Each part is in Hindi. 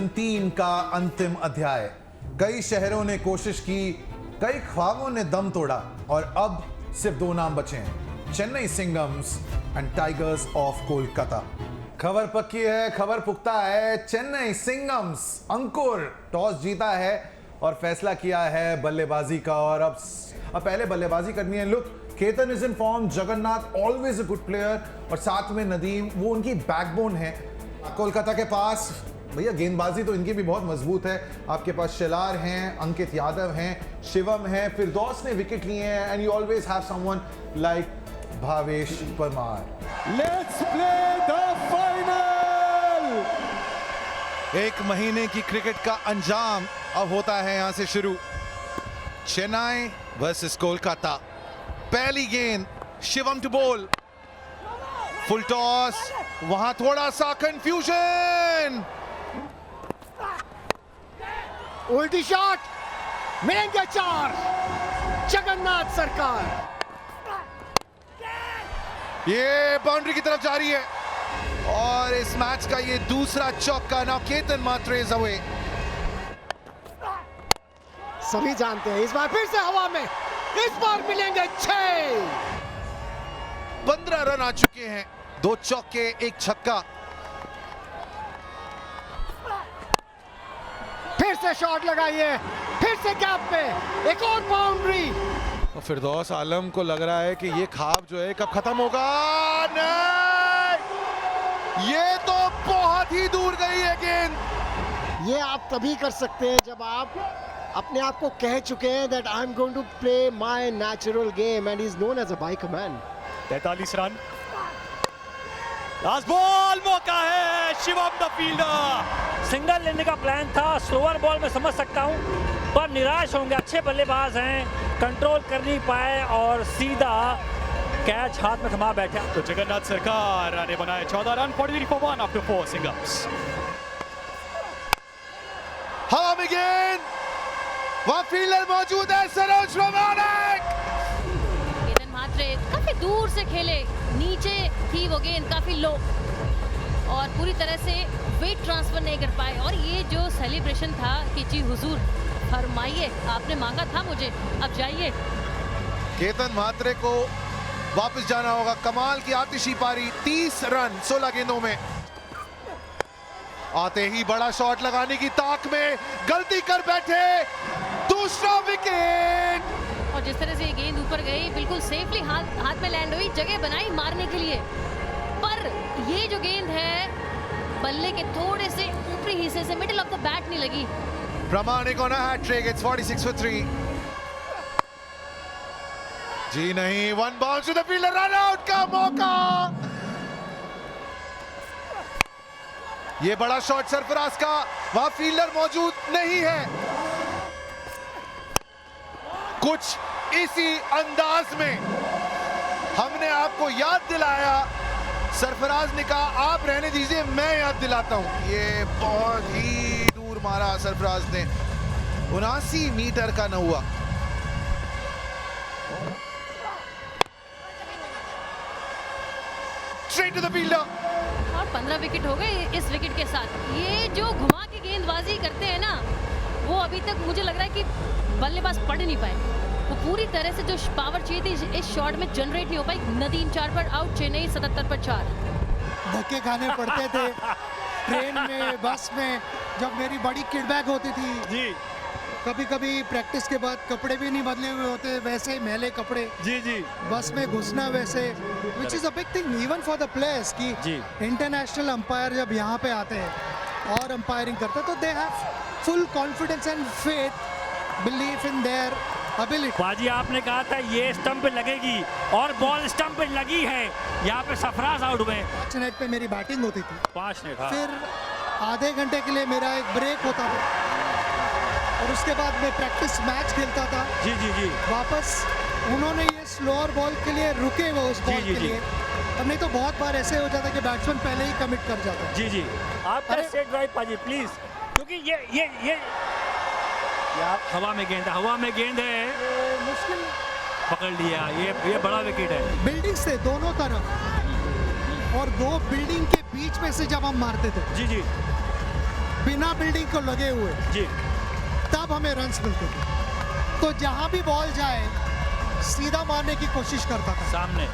सीजन 3 का अंतिम अध्याय। कई शहरों ने कोशिश की, कई ख्वाबों ने दम तोड़ा और अब सिर्फ दो नाम बचे हैं, Chennai Singhams and tigers of Kolkata. खबर पक्की है, खबर पुख्ता है। चेन्नई सिंघम्स अंकुर टॉस जीता है और फैसला किया है बल्लेबाजी का, और अब पहले बल्लेबाजी करनी है। Look, Ketan is in form, Jagannath always a good player, और साथ में नदीम, वो उनकी बैकबोन है। कोलकाता के पास भैया गेंदबाजी तो इनकी भी बहुत मजबूत है। आपके पास शिलार हैं, अंकित यादव हैं, शिवम हैं, फिरदौस ने विकेट लिए हैं, and you always have someone like Bhavesh Parmar. Let's play the final. एक महीने की क्रिकेट का अंजाम अब होता है यहां से शुरू। चेन्नई वर्सेस कोलकाता। पहली गेंद, Shivam to ball, full toss, वहां थोड़ा सा कंफ्यूजन, उल्टी शॉट, मिलेंगे चार। जगन्नाथ सरकार, ये बाउंड्री की तरफ जा रही है और इस मैच का ये दूसरा चौका। Now Ketan Mhatre is away. सभी जानते हैं इस बार फिर से हवा में, इस बार मिलेंगे 6। 15 रन आ चुके हैं, 2 चौके, 1 छक्का। फिर से शॉट लगाइए, फिर से कैप पे एक और बाउंड्री। और फिरदौस आलम को लग रहा है कि ये ख्वाब जो है कब खत्म होगा। नहीं, ये तो बहुत ही दूर गई है गेंद। ये आप तभी कर सकते हैं जब आप अपने आप को कह चुके हैं that I'm going to play my natural game and he's known as a biker man। 43 run, last ball, मौका है, शिवम द फील्डर। सिंगल लेने का प्लान था, स्लोअर बॉल में समझ सकता हूं, पर निराश होंगे। अच्छे बल्लेबाज हैं, कंट्रोल कर नहीं पाए और सीधा कैच हाथ में थमा बैठा। तो जगन्नाथ सरकार ने बनाए 14 रन, 43 for 1 after 4 सिंघम्स। हवा में गेंद, वहां फील्डर मौजूद है, सरोज रोमानिक। केतन मात्रे काफी दूर से खेले, नीचे थी वो गेंद काफी लो और पूरी तरह से वेट ट्रांसफर नहीं कर पाए। और ये जो सेलिब्रेशन था कि जी हुजूर फरमाइए, आपने मांगा था मुझे, अब जाइए। केतन मात्रे को वापस जाना होगा। कमाल की आतिशी पारी, 30 रन 16 गेंदों में। आते ही बड़ा शॉट लगाने की ताक में गलती कर बैठे, दूसरा विकेट। और जिस तरह से ये गेंद ऊपर गई, बिल्कुल सेफली हाथ में लैंड हुई, जगह बनाई मारने के लिए, पर ये जो गेंद है बल्ले के थोड़े से ऊपरी हिस्से से, मिडिल ऑफ द बैट नहीं लगी। Pramanik on a hattrick, it's 46 for 3। जी नहीं, one bounce to the fielder, run out का मौका। ये बड़ा शॉट सरफराज का, वहां फील्डर मौजूद नहीं है। कुछ इसी अंदाज में हमने आपको याद दिलाया, सरफराज ने कहा आप रहने दीजिए, मैं याद दिलाता हूं। ये बहुत ही दूर मारा सरफराज ने, 79 मीटर का नौवा। Straight to the fielder. और 15 विकेट हो गए इस विकेट के साथ। ये जो घुमा के गेंदबाजी करते हैं ना, वो अभी तक मुझे लग रहा है कि बल्लेबाज पढ़ नहीं पाए। वो पूरी तरह से जो पावर चाहिए थी इस शॉट में जनरेट नहीं हो पाई। नदीम 4 पर आउट, चेन्नई 77 पर 4। धक्के खाने पड़ते थे ट्रेन में, बस में, जब मेरी बड़ी किडबैक होती थी जी। कभी कभी प्रैक्टिस के बाद कपड़े भी नहीं बदले हुए होते, वैसे ही मैले कपड़े, जी जी, बस में घुसना वैसे, which is a big thing even for the players कि जी। इंटरनेशनल अंपायर जब यहाँ पे आते हैं और अंपायरिंग करते हैं तो they have full confidence and faith, believe in their ability. बाजी आपने कहा था ये स्टंप पे लगेगी और बॉल स्टंप पे लगी है। यहाँ पे सरफराज आउट हुए। 5 मिनट पे मेरी बैटिंग होती थी, 5 मिनट, हाँ। फिर आधे घंटे के लिए मेरा एक ब्रेक होता था और उसके बाद मैं प्रैक्टिस मैच खेलता था। जी जी जी, वापस उन्होंने ये स्लोअर बॉल के लिए रुके वो उस बॉल के लिए, और नहीं तो बहुत बार ऐसे हो जाता कि बैट्समैन पहले ही कमिट कर जाता है। जी जी, आपका स्ट्रेट ड्राइव पाजी प्लीज, क्योंकि ये हवा में गेंद है, हवा में गेंद है, मुश्किल पकड़ लिया। ये बड़ा विकेट है। बिल्डिंग से दोनों तरफ और 2 बिल्डिंग के बीच में से जब हम मारते थे, जी जी, बिना बिल्डिंग को लगे हुए, जी तब हमें रन्स मिलते थे। तो जहां भी बॉल जाए सीधा मारने की कोशिश करता था। सामने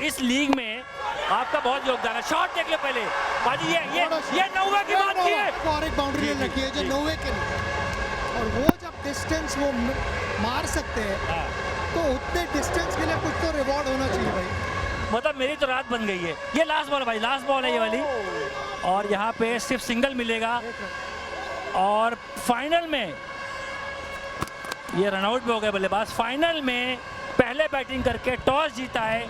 इस लीग में आपका बहुत योगदान है। शॉट देख लो पहले बाजी, ये 90 की बात की है और एक बाउंड्री जी, ले रखी है जो जी। 90 के लिए, और वो जब डिस्टेंस वो मार सकते हैं हाँ। तो उतने डिस्टेंस के लिए कुछ तो रिवॉर्ड होना चाहिए भाई। मतलब मेरी तो रात बन गई है। ये लास्ट बॉल भाई, लास्ट बॉल है ये वाली, और यहाँ पे सिर्फ सिंगल मिलेगा। और फाइनल में ये रनआउट भी हो गए बल्लेबाज। फाइनल में पहले बैटिंग करके टॉस जीता है।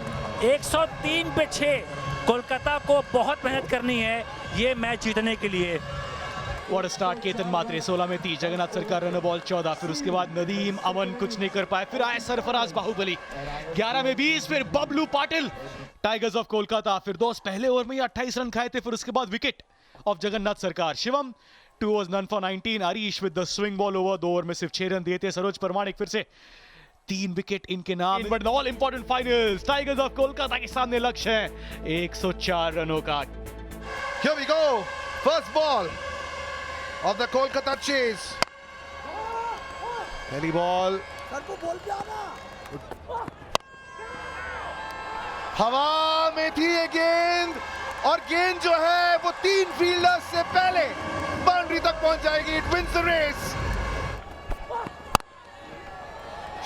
103 पे 6 कोलकाता को बहुत मेहनत करनी है ये मैच जीतने के लिए। What a start. Ketan Mhatre 16 में 30, जगन्नाथ सरकार रन बॉल 14, फिर उसके बाद नदीम अमन कुछ नहीं कर पाए, फिर आए सरफराज बाहुबली 11 में 20, फिर बबलू पाटिल टाइगर्स ऑफ कोलकाता, फिर दोस्त पहले ओवर में ही 28 रन खाए थे, फिर उसके बाद विकेट ऑफ जगन्नाथ सरकार। Shivam 2 overs none for 19, Harish with the swing ball over, 2 over में सिर्फ 6 रन दिए थे। सरोज परमाणिक फिर से 3 विकेट इनके नाम। But all important finals tigers of Kolkata के सामने लक्ष्य है 104 रनों का। Here we go. First ball of the Kolkata chase. Pehli ball. हवा में थी ये गेंद, और गेंद जो है वो 3 फील्डर्स से पहले बाउंड्री तक पहुंच जाएगी। It wins the race.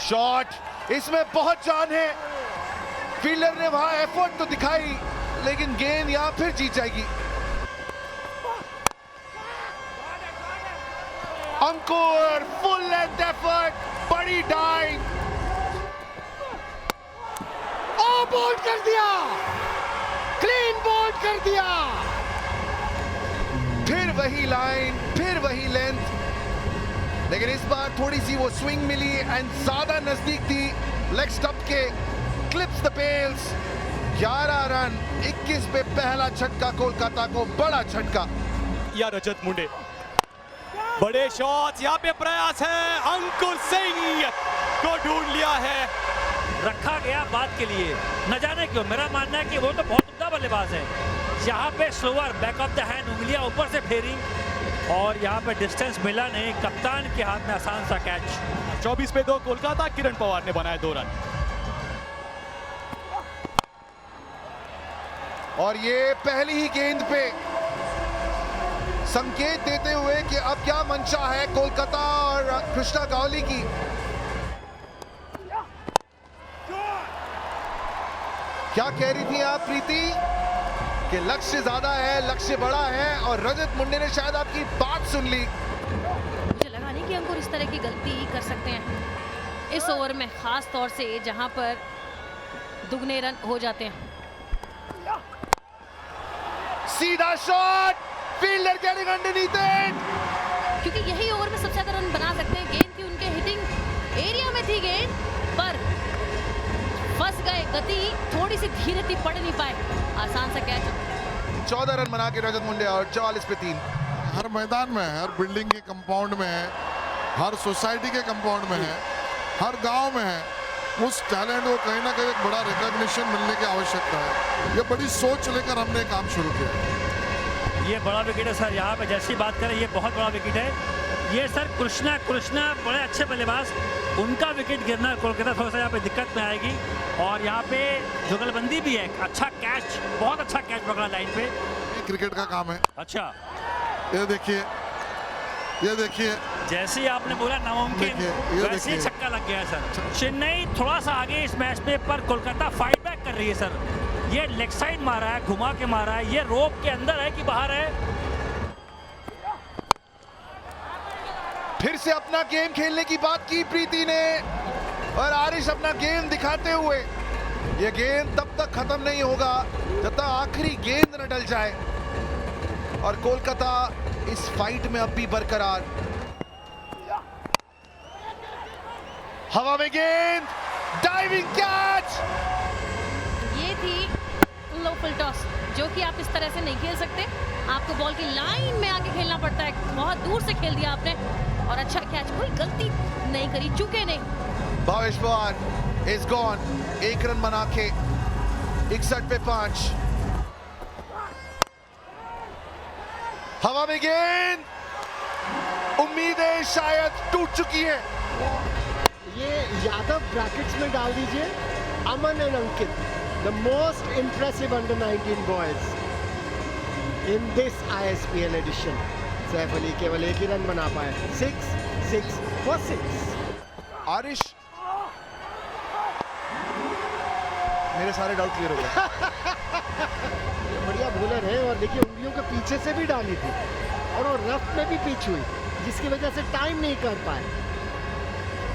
Shot, इसमें बहुत जान है। फील्डर ने वहां एफर्ट तो दिखाई, लेकिन गेंद यहां फिर जीत जाएगी। अंकुर फुल लेंथ एफर्ट, बड़ी डाइव, और बोल्ड कर दिया, क्लीन बोल्ड कर दिया। फिर वही लाइन, फिर वही लेंथ, लेकिन इस बार थोड़ी सी वो स्विंग मिली एंड ज्यादा नजदीक थी लेग स्टंप के। Clips the bails. 11 रन 21 पे पहला झटका कोलकाता को, बड़ा झटका। या रजत मुंडे बड़े शॉट्स, यहाँ पे प्रयास है, अंकुर सिंह को ढूंढ लिया है। रखा गया बात के लिए, न जाने क्यों। मेरा मानना है कि वो तो बहुत उम्दा बल्लेबाज है। यहाँ पे slower back of the hand, उंगलियां ऊपर से फेरी, और यहाँ पे डिस्टेंस मिला नहीं। कप्तान के हाथ में आसान सा कैच। 24 पे 2 कोलकाता, किरण पवार ने बनाए 2 रन। और ये पहली ही गेंद पे संकेत देते हुए कि अब क्या मंशा है कोलकाता और कृष्णा गावली की। क्या कह रही थी आप प्रीति कि लक्ष्य ज्यादा है, लक्ष्य बड़ा है, और रजत मुंडे ने शायद आपकी बात सुन ली। मुझे लगा नहीं कि अंकुर इस तरह की गलती कर सकते हैं इस ओवर में, खास तौर से जहां पर दुगने रन हो जाते हैं। सीधा shot, fielder getting underneath it. क्योंकि यही ओवर में सबसे ज्यादा रन बना सकते हैं। गेंद की उनके हिटिंग एरिया में थी गेंद, पर फंस गए, गति थोड़ी सी धीरे थी, पड़ नहीं पाए। आसान सा कैच। 14 रन बना के रजत मुंडे और 44 पे 3। हर मैदान में है, हर बिल्डिंग के कंपाउंड में है, हर सोसाइटी के कंपाउंड में है, हर गांव में है। उस टैलेंट को कहीं ना कहीं एक बड़ा रिकॉग्निशन मिलने की आवश्यकता है। ये बड़ी सोच लेकर हमने काम शुरू किया। ये बड़ा विकेट है सर। यहाँ पे जैसी बात करें, ये बहुत बड़ा विकेट है। ये सर कृष्णा बड़े अच्छे बल्लेबाज, उनका विकेट गिरना कोलकाता थोड़ा सा यहाँ पे दिक्कत में आएगी। और यहाँ पे जुगलबंदी भी है, अच्छा कैच, बहुत अच्छा कैच पकड़ा लाइन पे। ये क्रिकेट का काम है। अच्छा, ये देखिए, ये देखिए, जैसे ही आपने बोला नामुमकिन, देखिए, ये वैसे ही देखिए। छक्का लग गया है सर। चेन्नई थोड़ा सा आगे इस मैच में, पर कोलकाता फाइट बैक कर रही है सर। ये लेग साइड मारा है, घुमा के मारा है, ये रोप के अंदर है कि बाहर है। फिर से अपना गेम खेलने की बात की प्रीति ने, और आरिश अपना गेम दिखाते हुए। ये गेम तब तक खत्म नहीं होगा जब तक आखिरी गेंद न डल जाए, और कोलकाता इस फाइट में अब भी बरकरार। हवा में गेंद, डाइविंग कैच। ये थी लो फुल टॉस, जो कि आप इस तरह से नहीं खेल सकते। आपको बॉल की लाइन में आके खेलना पड़ता है। बहुत दूर से खेल दिया आपने, और अच्छा कैच, कोई गलती नहीं करी, चूके नहीं। Bhavesh Pawar is gone. 1 run बना के 61 पे 5। हवा में गेंद, उम्मीदें शायद टूट चुकी हैं। ये यादव ब्रैकेट्स में डाल दीजिए। Aman and Ankit, the most impressive under 19 boys in this ISPL edition. Saif Ali केवल एक ही रन बना पाए, 6 for 6। आरिश, मेरे सारे डाउट क्लियर हो गए। बढ़िया बॉलर है और देखिए उंगलियों के पीछे से भी डाली थी और वो रफ में भी पिच हुई, जिसकी वजह से टाइम नहीं कर पाए।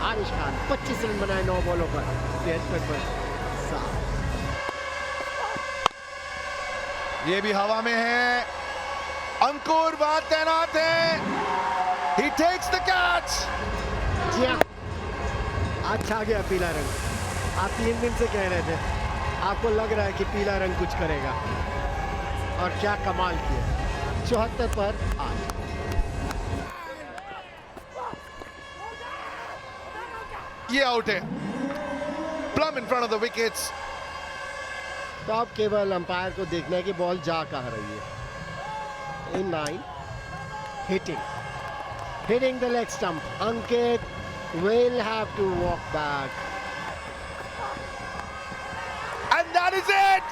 आरिश खान 25 रन बनाए 9 बॉलों पर, 73 पर 7। ये भी हवा में है, अंकुर बात तैनात है। He takes the catch। जी हाँ, आज छा गया पीला रंग। आप 3 दिन से कह रहे थे आपको लग रहा है कि पीला रंग कुछ करेगा, और क्या कमाल किया। 74 पर 8। ये आउट है, plum in front of the wickets. तो अब केवल अंपायर को देखना है कि बॉल जा कहाँ रही है। इन 9, hitting the leg stump. Ankit will have to walk back. And that is it!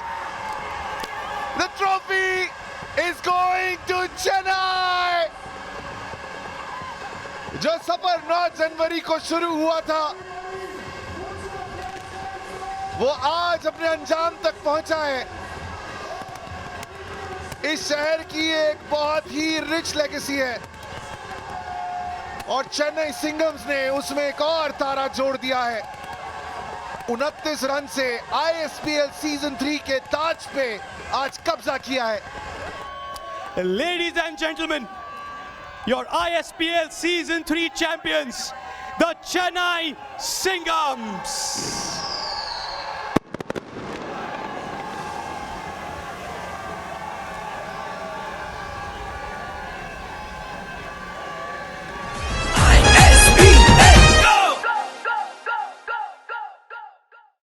The trophy is going to Chennai! जो सफर 9 जनवरी को शुरू हुआ था, वो आज अपने अंजाम तक पहुंचा है। इस शहर की एक बहुत ही रिच लेगेसी है और चेन्नई सिंगम्स ने उसमें एक और तारा जोड़ दिया है। 29 रन से ISPL सीजन 3 के ताज पे आज कब्जा किया है। Ladies and gentlemen, your ISPL Season 3 champions, the Chennai Singams.